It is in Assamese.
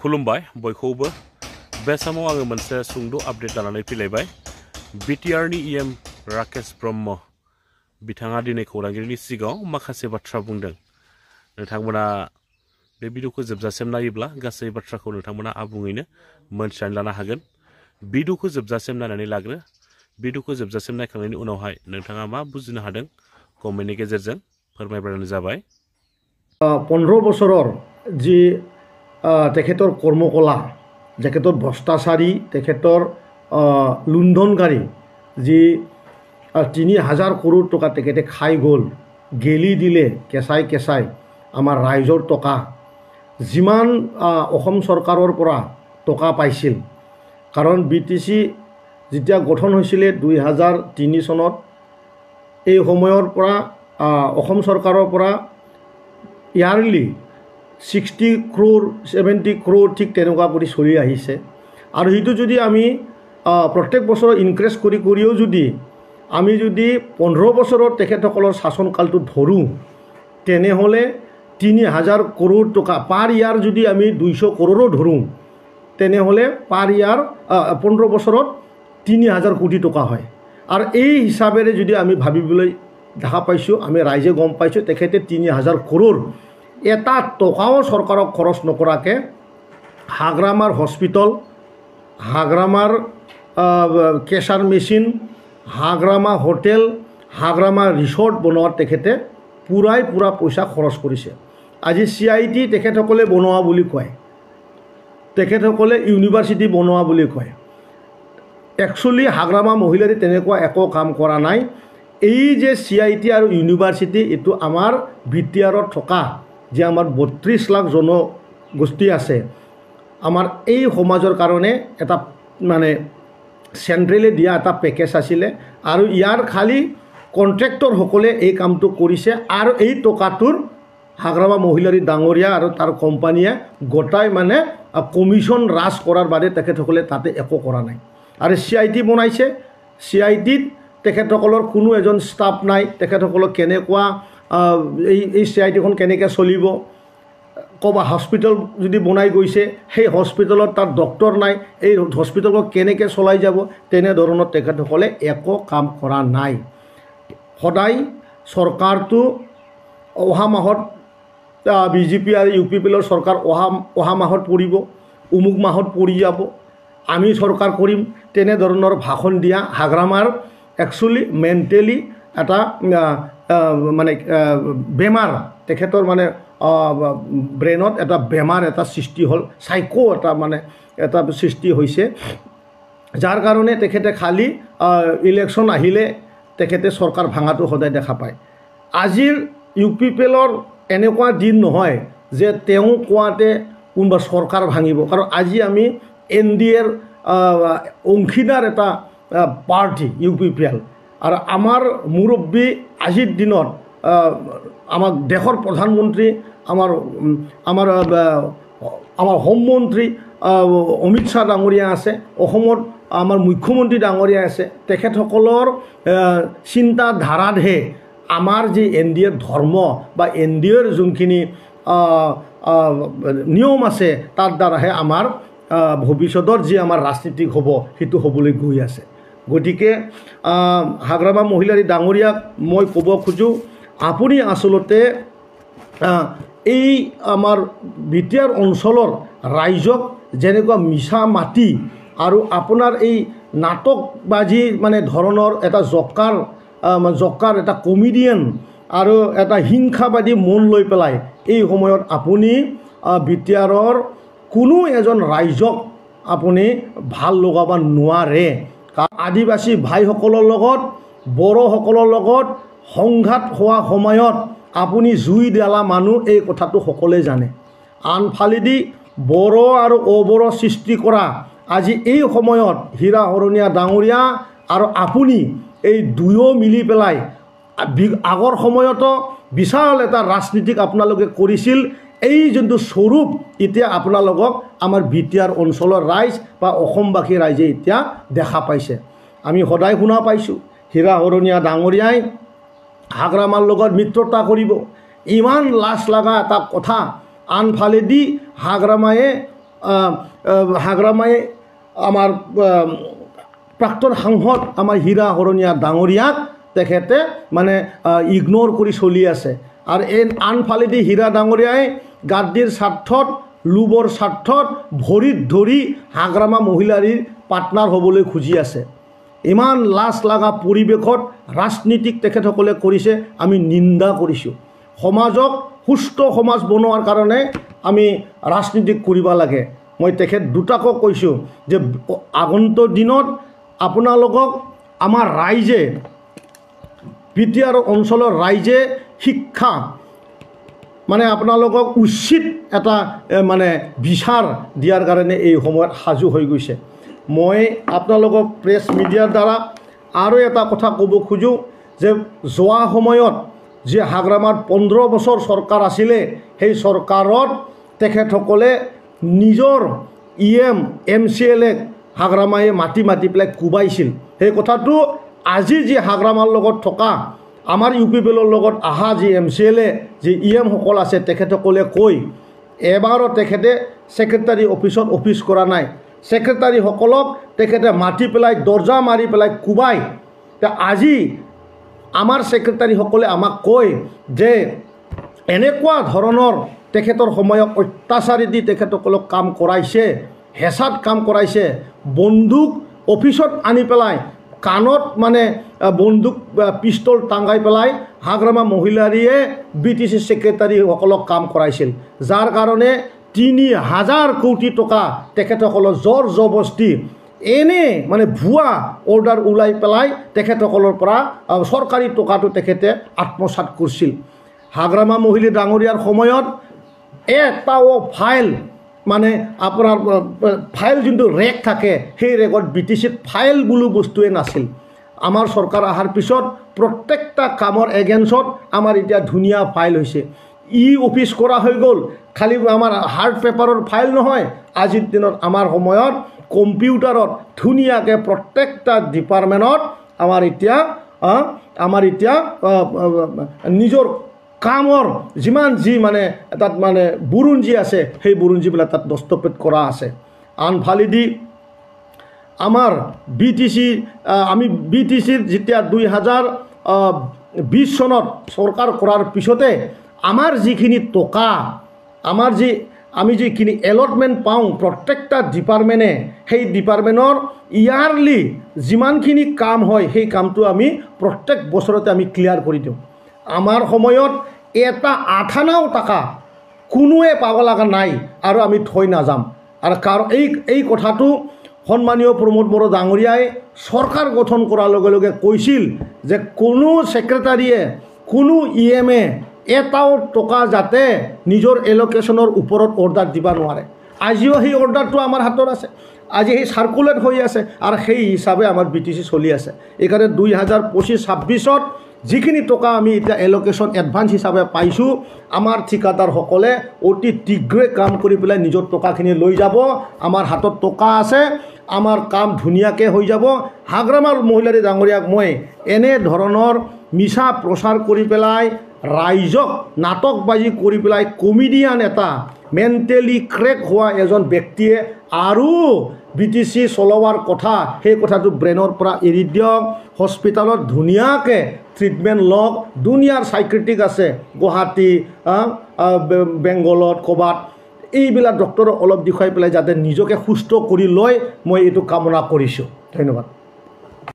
खुलुमबाय बयखौबो बे समाव आङो मोनसे सुंद' आपडेट लानानै फैलायबाय बिटिआरनि इएम राकेश ब्रह्म बिथाङा दिनै खौरांगिरिनि सिगाङाव माखासे बाथ्रा बुंदों नोंथांमोना बे भिडिअखौ जोबजासिम नायोब्ला गासै बाथ्राखौ नोंथांमोना आबुङैनो मोनथिनानै लानो हागोन भिडिअखौ जोबजासिम नायनानै लाग्रो भिडिअखौ जोबजासिम नायखांनायनि उनावहाय नोंथाङा मा बुजिनो हादों कमेन्टनि गेजेरजों फोरमायब्लानो जाबाय 15 বছৰৰ যি তেখেতৰ কৰ্মকলা তেখেতৰ ভ্ৰষ্টাচাৰী তেখেতৰ লুণ্ঠনকাৰী যি 3000 কোটি টকা তেখেতে খাই গ'ল গেলি দিলে কেঁচাই কেঁচাই আমাৰ ৰাইজৰ টকা যিমান অসম চৰকাৰৰ পৰা টকা পাইছিল কাৰণ বিটিচি যেতিয়া গঠন হৈছিল 2003 চনত এই সময়ৰ পৰা অসম চৰকাৰৰ পৰা ইয়াৰলি 60 crore 70 crore ঠিক তেনেকুৱা কৰি চলি আহিছে আৰু সেইটো যদি আমি প্ৰত্যেক বছৰ ইনক্ৰিজ কৰিও যদি আমি যদি 15 বছৰৰ তেখেতসকলৰ শাসনকালটো ধৰোঁ তেনেহ'লে 3000 crore টকা পাৰ ইয়াৰ যদি আমি 200 crore ধৰোঁ তেনেহ'লে পাৰ ইয়াৰ 15 বছৰত 3000 কোটি টকা হয় আৰু এই হিচাপেৰে যদি আমি ভাবিবলৈ দেখা পাইছোঁ আমি ৰাইজে গম পাইছোঁ তেখেতে 3000 crore এটা টকাও চৰকাৰক খৰচ নকৰাকৈ হাগ্ৰামাৰ হস্পিটেল হাগ্ৰামাৰ কেঁচাৰ machine Hagrama hotel Hagrama resort বনোৱাত তেখেতে পুৰা পইচা খৰচ কৰিছে আজি CIT তেখেতসকলে বনোৱা বুলি কয় তেখেতসকলে ইউনিভাৰ্চিটি বনোৱা বুলি কয় একচুৱেলি হাগ্ৰামা মহিলাৰে তেনেকুৱা একো কাম কৰা নাই এই যে CIT আৰু ইউনিভাৰ্চিটি এটো আমাৰ বিটিআৰত থকা যে আমাৰ 32 লাখ জনগোষ্ঠী আছে আমাৰ এই সমাজৰ কাৰণে এটা মানে সেন্ট্ৰেলে দিয়া এটা পেকেজ আছিল আৰু ইয়াৰ খালি কন্ট্ৰাক্টৰ সকলে এই কামটো কৰিছে আৰু এই টকাটোৰ হাগ্ৰামা মহিলাৰী ডাঙৰীয়া আৰু তাৰ কোম্পানীয়ে গোটাই মানে কমিশন ৰাজ কৰাৰ বাদে তেখেতসকলে তাতে একো কৰা নাই আৰু CIT বনাইছে CITত তেখেতসকলৰ কোনো এজন ষ্টাফ নাই তেখেতসকলক কেনেকুৱা এই CITখন কেনেকৈ চলিব ক'বা হস্পিটেল যদি বনাই গৈছে সেই হস্পিটেলত তাৰ ডক্টৰ নাই এই হস্পিটেলক কেনেকৈ চলাই যাব তেনেধৰণৰ তেখেতসকলে একো কাম কৰা নাই সদায় চৰকাৰটো অহা মাহত বিজেপি আৰু UPPৰ চৰকাৰ অহা মাহত পৰিব অমুক মাহত পৰি যাব আমি চৰকাৰ কৰিম তেনেধৰণৰ ভাষণ দিয়া হাগ্ৰামাৰ একচুৱেলি মেণ্টেলি এটা মানে বেমাৰ তেখেতৰ মানে ব্ৰেইনত এটা বেমাৰ এটা সৃষ্টি হ'ল সাইকো এটা মানে এটা সৃষ্টি হৈছে যাৰ কাৰণে তেখেতে খালি ইলেকশ্যন আহিলে তেখেতে চৰকাৰ ভাঙাটো সদায় দেখা পায় আজিৰ UPPৰ এনেকুৱা দিন নহয় যে তেওঁ কোৱাতে কোনোবা চৰকাৰ ভাঙিব কাৰণ আজি আমি NDAৰ অংশীদাৰ এটা পাৰ্টি UPPL আৰু আমাৰ মুৰব্বী আজিৰ দিনত আমাৰ দেশৰ প্ৰধানমন্ত্ৰী আমাৰ হোম মন্ত্ৰী অমিত শ্বাহ ডাঙৰীয়া আছে অসমত আমাৰ মুখ্যমন্ত্ৰী ডাঙৰীয়া আছে তেখেতসকলৰ চিন্তাধাৰাতহে আমাৰ যি NDAৰ ধৰ্ম বা NDAৰ যোনখিনি নিয়ম আছে তাৰ দ্বাৰাহে আমাৰ ভৱিষ্যতৰ যি আমাৰ ৰাজনীতিক হ'ব সেইটো হ'বলৈ গৈ আছে গতিকে হাগ্ৰামা মহিলাৰী ডাঙৰীয়াক মই ক'ব খোজো আপুনি আসলতে এই আমাৰ বিটিআৰ অঞ্চলৰ ৰাইজক যেনেকুৱা মিছা মাটি আৰু আপোনাৰ এই নাটকবাজি মানে ধৰণৰ এটা জকাৰ এটা কমেডিয়ান আৰু এটা হিংসাবাদী মন লৈ পেলাই এই সময়ত আপুনি বিটিআৰৰ কোনো এজন ৰাইজক আপুনি ভাল লগাব নোৱাৰে আদিবাসী ভাইসকলৰ লগত বড়োসকলৰ লগত সংঘাত হোৱা সময়ত আপুনি জুই দিলা মানুহ এই কথাটো সকলোৱে জানে আনফালেদি বড়ো আৰু অবড়ো সৃষ্টি কৰা আজি এই সময়ত হীৰা হৰণীয়া ডাঙৰীয়া আৰু আপুনি এই দুয়ো মিলি পেলাই আগৰ সময়তো বিশাল এটা ৰাজনীতিক আপোনালোকে কৰিছিল এই যোনটো স্বৰূপ এতিয়া আপোনালোকক আমাৰ বিটিআৰ অঞ্চলৰ ৰাইজ বা অসমবাসী ৰাইজে এতিয়া দেখা পাইছে আমি সদায় শুনা পাইছোঁ হীৰা হৰণীয়া ডাঙৰীয়াই হাগ্ৰামাৰ লগত মিত্ৰতা কৰিব ইমান লাজ লগা এটা কথা আনফালেদি হাগ্ৰামায়ে হাগ্ৰামাই আমাৰ প্ৰাক্তন সাংসদ আমাৰ হীৰা শৰণীয়া ডাঙৰীয়াক তেখেতে মানে ইগন'ৰ কৰি চলি আছে। আৰু এই আনফালেদি হীৰা ডাঙৰীয়াই গাদ্দিৰ স্বাৰ্থত লোভৰ স্বাৰ্থত ভৰিত ধৰি হাগ্ৰামা মহিলাৰীৰ পাৰ্টনাৰ হ'বলৈ খুজি আছে। ইমান লাজ লগা পৰিৱেশত ৰাজনীতিক তেখেতসকলে কৰিছে, আমি নিন্দা কৰিছোঁ। সমাজক সুস্থ সমাজ বনোৱাৰ কাৰণে আমি ৰাজনীতিক কৰিব লাগে। মই তেখেত দুটাকো কৈছোঁ যে আগন্তুক দিনত আপোনালোকক আমাৰ ৰাইজে বিটিআৰ অঞ্চলৰ ৰাইজে শিক্ষা মানে আপোনালোকক উচিত এটা মানে বিচাৰ দিয়াৰ কাৰণে এই সময়ত সাজু হৈ গৈছে। মই আপোনালোকক প্ৰেছ মিডিয়াৰ দ্বাৰা আৰু এটা কথা ক'ব খোজোঁ যে যোৱা সময়ত যে হাগ্ৰামাৰ 15 বছৰ চৰকাৰ আছিলে, সেই চৰকাৰত তেখেতসকলে নিজৰ MCLA হাগ্ৰামাই মাতি পেলাই কোবাইছিল। সেই কথাটো আজি যি হাগ্ৰামাৰ লগত থকা আমাৰ UPPL লগত অহা যি MCLA যি সকল আছে তেখেতসকলে কৈ এবাৰো তেখেতে ছেক্ৰেটাৰী অফিচত অফিচ কৰা নাই। ছেক্ৰেটাৰীসকলক তেখেতে মাতি পেলাই দৰ্জা মাৰি পেলাই কোবাই। আজি আমাৰ ছেক্ৰেটাৰীসকলে আমাক কয় যে এনেকুৱা ধৰণৰ তেখেতৰ সময়ত অত্যাচাৰী দি তেখেতসকলক কাম কৰাইছে, হেঁচাত কাম কৰাইছে, বন্দুক অফিচত আনি পেলাই কাণত মানে বন্দুক পিষ্টল টাঙাই পেলাই হাগ্ৰামা মহিলাৰীয়ে BTC ছেক্ৰেটাৰীসকলক কাম কৰাইছিল, যাৰ কাৰণে 3000 কোটি টকা তেখেতসকলৰ জোৰ জবস্তি এনে মানে ভুৱা অৰ্ডাৰ ওলাই পেলাই তেখেতসকলৰ পৰা চৰকাৰী টকাটো তেখেতে আত্মসাৎ কৰিছিল। হাগ্ৰামা মহিলা ডাঙৰীয়াৰ সময়ত এটাও ফাইল মানে আপোনাৰ ফাইল যোনটো ৰেক থাকে সেই ৰেকত BTCত ফাইল বোলো বস্তুৱে নাছিল। আমাৰ চৰকাৰ অহাৰ পিছত প্ৰত্যেকটা কামৰ এগেইনষ্টত আমাৰ এতিয়া ধুনীয়া ফাইল হৈছে। অফিচ কৰা হৈ গ'ল। খালি আমাৰ হাৰ্ড পেপাৰৰ ফাইল নহয়, আজিৰ দিনত আমাৰ সময়ত কম্পিউটাৰত ধুনীয়াকৈ প্ৰত্যেকটা ডিপাৰ্টমেণ্টত আমাৰ এতিয়া নিজৰ কামৰ যিমান যি মানে তাত মানে বুৰঞ্জী আছে সেই বুৰঞ্জীবিলাক তাত দস্তখত কৰা আছে। আনফালেদি আমাৰ আমি BTCৰ যেতিয়া 2020 চনত চৰকাৰ কৰাৰ পিছতে আমাৰ যিখিনি টকা আমি যিখিনি এলটমেণ্ট পাওঁ প্ৰত্যেকটা ডিপাৰ্টমেণ্টে সেই ডিপাৰ্টমেণ্টৰ ইয়াৰলি যিমানখিনি কাম হয় সেই কামটো আমি প্ৰত্যেক বছৰতে আমি ক্লিয়াৰ কৰি দিওঁ। আমাৰ সময়ত এটা আঠানাও টকা কোনোৱে পাব লগা নাই আৰু আমি থৈ নাযাম। আৰু কাৰণ এই কথাটো সন্মানীয় প্ৰমোদ বড়ো ডাঙৰীয়াই চৰকাৰ গঠন কৰাৰ লগে লগে কৈছিল যে কোনো ছেক্ৰেটাৰীয়ে কোনো EMA এটাও টকা যাতে নিজৰ এলোকেশ্যনৰ ওপৰত অৰ্ডাৰ দিব নোৱাৰে। আজিও সেই অৰ্ডাৰটো আমাৰ হাতত আছে, আজি সেই চাৰ্কুলেট হৈ আছে আৰু সেই হিচাপে আমাৰ BTC চলি আছে। এইকাৰণে 2025-26ত যিখিনি টকা আমি এতিয়া এলোকেশ্যন এডভান্স হিচাপে পাইছোঁ, আমাৰ ঠিকাদাৰসকলে অতি শীঘ্ৰে কাম কৰি পেলাই নিজৰ টকাখিনি লৈ যাব। আমাৰ হাতত টকা আছে, আমাৰ কাম ধুনীয়াকৈ হৈ যাব। হাগ্ৰামাৰ মহিলাৰী ডাঙৰীয়াক মই এনে ধৰণৰ মিছা প্ৰচাৰ কৰি পেলাই ৰাইজক নাটকবাজি কৰি পেলাই কমেডিয়ান এটা মেণ্টেলি ক্ৰেক হোৱা এজন ব্যক্তিয়ে আৰু BTC চলোৱাৰ কথা সেই কথাটো ব্ৰেইনৰ পৰা এৰি দিয়ক। হস্পিটেলত ধুনীয়াকৈ ট্ৰিটমেণ্ট লওক। দুনিয়াৰ সাইক্ৰেটিক আছে গুৱাহাটী, বেংগলত ক'ৰবাত, এইবিলাক ডক্টৰক অলপ দেখুৱাই পেলাই যাতে নিজকে সুস্থ কৰি লয়, মই এইটো কামনা কৰিছোঁ। ধন্যবাদ।